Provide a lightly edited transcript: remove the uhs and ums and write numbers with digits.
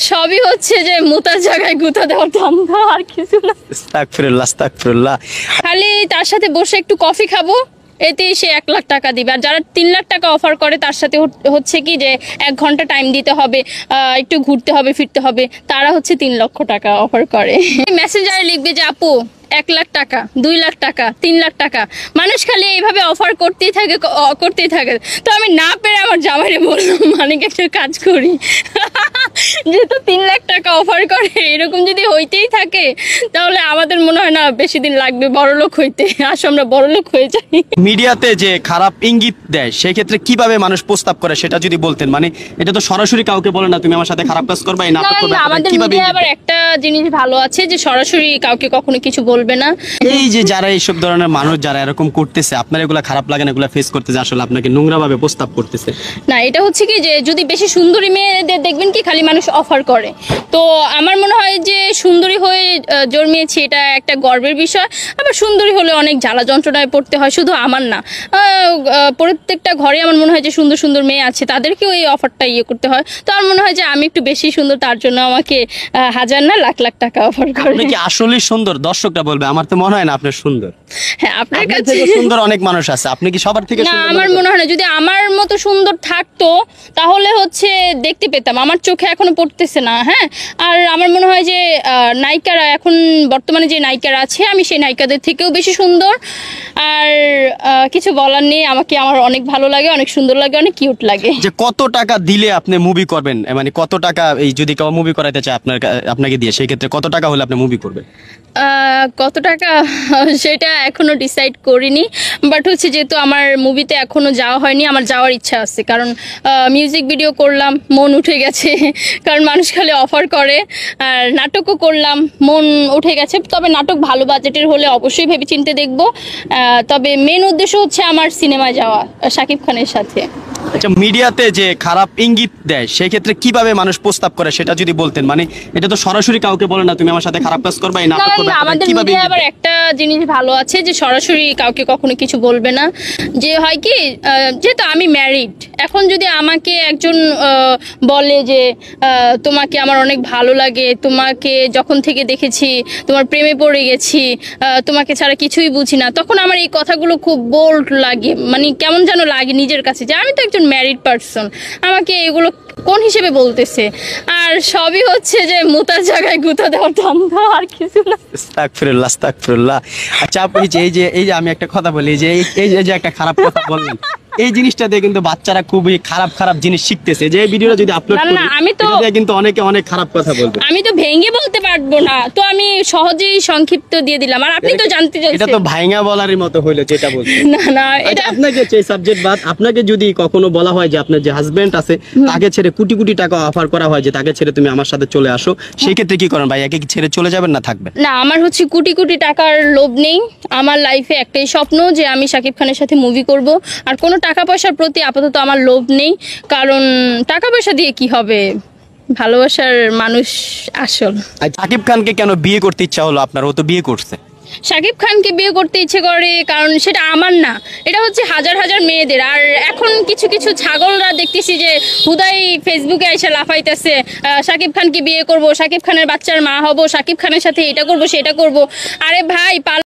সবই হচ্ছে যে মুতার জায়গায় গুতা দেওয়ার ধান্দা, আর কিছু না। আস্তাগফিরুল্লাহ আস্তাগফিরুল্লাহ। খালি তার সাথে বসে একটু কফি খাবো, এতেই সে 1 লাখ টাকা দিবে। আর যারা 3 লাখ টাকা অফার করে তার সাথে হচ্ছে কি যে 1 ঘন্টা টাইম দিতে হবে, একটু ঘুরতে হবে, ফিরতে হবে, তারা হচ্ছে 3 লক্ষ টাকা অফার করে। মেসেঞ্জারে লিখবে যে আপু 1 লাখ টাকা, 2 লাখ টাকা, 3 লাখ টাকা, মানুষ খালি এইভাবে অফার করতেই থাকে করতেই থাকে। তো আমি না পেরে আমার জামাইরে বললাম মানে একটা কাজ করি, যেহেতু 3 লাখ টাকা অফার করে, এরকম যদি হইতেই থাকে তাহলে আমাদের মনে হয় না বেশি দিন লাগবে বড়লোক হইতে। আসো আমরা বড়লোক হয়ে যাই। মিডিয়াতে যে খারাপ ইঙ্গিত দেয় সেই ক্ষেত্রে কিভাবে মানুষ প্রস্তাব করে সেটা যদি বলতেন। মানে এটা তো সরাসরি কাউকে বলে না তুমি আমার সাথে খারাপ কাজ করবে, এই নাটক করবে, আমাদের কিভাবে মিডিয়া আবার একটা জিনিস ভালো আছে যে সরাসরি কাউকে কখনো কিছু বলবে না। এই যে যারা এইসব ধরনের মানুষ যারা এরকম করতেছে, আপনার এগুলা খারাপ লাগে না এগুলা ফেস করতেছে, আসলে আপনাকে নোংরা ভাবে প্রস্তাব করতেছে? না, এটা হচ্ছে কি যে যদি বেশি সুন্দরী মেয়েদের দেখবেন কি খালি মানুষ অফার করে। তো আমার মনে হয় যে সুন্দরী হয়ে জন্মিয়েছি এটা একটা গর্বের বিষয়। আবার সুন্দরী হলে অনেক জ্বালা যন্ত্রণায় পড়তে হয়, শুধু আমার না, প্রত্যেকটা ঘরে আমার মনে হয় যে সুন্দর সুন্দর মেয়ে আছে, তাদেরকেও এই অফারটা করতে হয়। তো আমার মনে হয় যে আমি একটু বেশি সুন্দর, তার জন্য আমাকে হাজার না লাখ লাখ টাকা অফার করে। আপনি কি আসলেই সুন্দর? দর্শকরা বলবে, আমার তো মনে হয় না আপনি সুন্দর। হ্যাঁ, আপনার কাছে সুন্দর অনেক মানুষ আছে, আপনি কি সবার থেকে না? সুন্দর? আমার মনে হয় না, যদি আমার মতো সুন্দর থাকতো তাহলে হচ্ছে দেখতে পেতাম, আমার চোখে এখনো পড়তেছে না। হ্যাঁ, আর আমার মনে হয় যে নায়িকারা এখন বর্তমানে যে নায়িকারা আছে, আমি সেই নায়িকাদের থেকেও বেশি সুন্দর। আর কিছু বলার নেই, আমাকে আমার অনেক ভালো লাগে, অনেক সুন্দর লাগে, অনেক কিউট লাগে। যে কত টাকা দিলে আপনি মুভি করবেন, মানে কত টাকা, এই যদি কেউ মুভি করাইতে চায় আপনাকে দিয়ে, সেই ক্ষেত্রে কত টাকা হলে আপনি মুভি করবেন? কত টাকা সেটা এখনো ডিসাইড করিনি, বাট হচ্ছে যেহেতু আমার মুভিতে এখনো যাওয়া হয়নি, আমার যাওয়ার ইচ্ছা আছে। কারণ মিউজিক ভিডিও করলাম, মন উঠে গেছে, কারণ মানুষ খালি অফার করে। আর নাটকও করলাম, মন উঠে গেছে। তবে নাটক ভালো বাজেটের হলে অবশ্যই ভেবেচিন্তে দেখবো। তবে মেন উদ্দেশ্য হচ্ছে আমার সিনেমায় যাওয়া শাকিব খানের সাথে। আচ্ছা, মিডিয়াতে যে খারাপ ইঙ্গিত দেয় সেই ক্ষেত্রে কিভাবে মানুষ প্রস্তাব করে সেটা যদি বলতেন। মানে এটা তো সরাসরি কাউকে বলে না তুমি আমার সাথে খারাপ কাজ করবে, এই নাটক করবে, আমাদের কিভাবে? মিডিয়া আবার একটা জিনিস ভালো আছে যে সরাসরি কাউকে কখনো কিছু বলবে না। যে হয় কি, যেহেতু আমি ম্যারিড, এখন যদি আমাকে একজন বলে যে তোমাকে আমার অনেক ভালো লাগে, তোমাকে যখন থেকে দেখেছি তোমার প্রেমে পড়ে গেছি, তোমাকে ছাড়া কিছুই বুঝি না, তখন আমার এই কথাগুলো খুব বোল্ড লাগে, মানে কেমন যেন লাগে নিজের কাছে যে আমি তো একজন ম্যারিড পারসন, আমাকে এগুলো কোন হিসেবে বলতেছে। আর সবই হচ্ছে যে মুতার জায়গায় গুতা দেওয়ার ধান্দা, আর কিছু না। আস্তাগফিরুল্লাহ আস্তাগফিরুল্লাহ। আচ্ছা আপু, এই যে আমি একটা কথা বলি, যে এই যে একটা খারাপ কথা বললেন, এই জিনিসটা দিয়ে কিন্তু বাচ্চারা খুবই খারাপ খারাপ জিনিস শিখতেছে। যে ভিডিওটা যদি আপলোড করি, আমি তো কিন্তু অনেকে অনেক খারাপ কথা বলবে। আমি তো ভেঙে বলতে পারবো না, তো আমি সহজেই সংক্ষিপ্ত দিয়ে দিলাম। আর আপনি তো জানতে চাইছেন, এটা তো ভাঙা বলারই মতো হইলো যেটা বলছেন। না না, এটা আপনাকে এই সাবজেক্ট বাদ, আপনাকে যদি কখনো বলা হয় যে আপনার যে হাজবেন্ড আছে তাকে ছেড়ে কোটি কোটি টাকা অফার করা হয় যে তাকে ছেড়ে তুমি আমার সাথে চলে আসো, সেই ক্ষেত্রে কি করেন? ভাই, একে কি ছেড়ে চলে যাবেন না থাকবেন? না, আমার হচ্ছে কোটি কোটি টাকার লোভ নেই। আমার লাইফে একটাই স্বপ্ন যে আমি শাকিব খানের সাথে মুভি করব। আর কোনো টাকা পয়সার প্রতি আপাতত আমার লোভ নেই, কারণ টাকা পয়সা দিয়ে কি হবে, ভালোবাসার মানুষ আসল। শাকিব খানকে কেন বিয়ে করতে ইচ্ছা হলো আপনার? ও তো বিয়ে করছে। শাকিব খানকে বিয়ে করতে ইচ্ছে করে কারণ সেটা আমার না, এটা হচ্ছে হাজার হাজার মেয়েদের। আর এখন কিছু কিছু ছাগলরা দেখতেছি যে হুদাই ফেসবুকে এসে লাফাইতেছে, শাকিব খানকে বিয়ে করব, শাকিব খানের বাচ্চার মা হব, শাকিব খানের সাথে এটা করব সেটা করব। আরে ভাই,